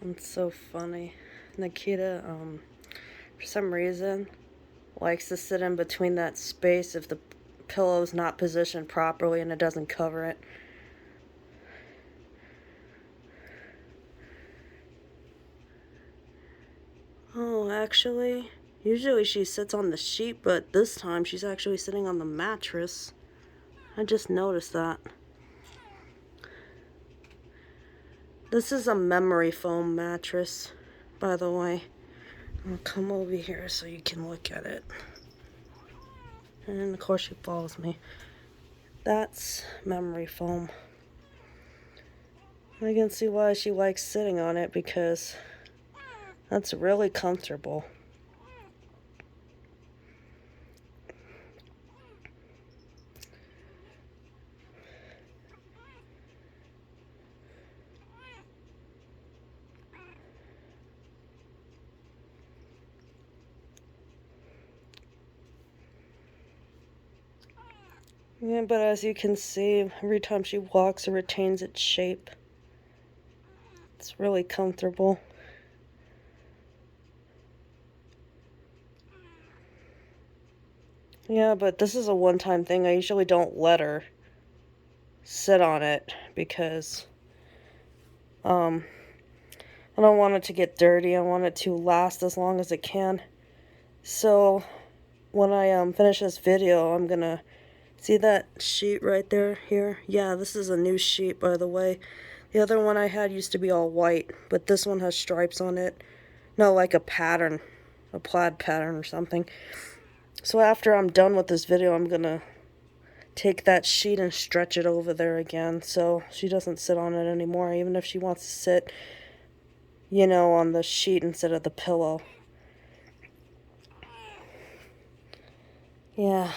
It's so funny. Nikita, for some reason, likes to sit in between that space if the pillow's not positioned properly and it doesn't cover it. Oh, actually, usually she sits on the sheet, but this time she's actually sitting on the mattress. I just noticed that. This is a memory foam mattress, by the way. I'll come over here so you can look at it. And of course she follows me. That's memory foam. I can see why she likes sitting on it, because that's really comfortable. Yeah, but as you can see, every time she walks, it retains its shape. It's really comfortable. Yeah, but this is a one-time thing. I usually don't let her sit on it because I don't want it to get dirty. I want it to last as long as it can. So when I finish this video, I'm gonna see that sheet right there here. Yeah, this is a new sheet, by the way. The other one I had used to be all white, but this one has stripes on it. No, like a pattern, a plaid pattern or something. So after I'm done with this video, I'm gonna take that sheet and stretch it over there again so she doesn't sit on it anymore, even if she wants to sit, you know, on the sheet instead of the pillow. Yeah.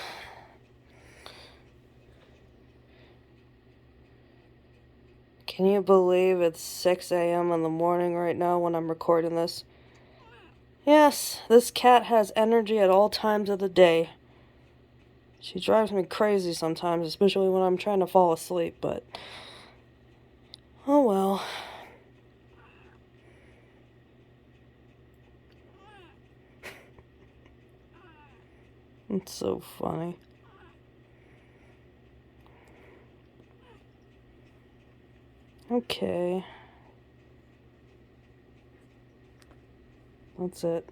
Can you believe it's 6 a.m. in the morning right now when I'm recording this? Yes, this cat has energy at all times of the day. She drives me crazy sometimes, especially when I'm trying to fall asleep, but oh well. It's so funny. Okay. That's it.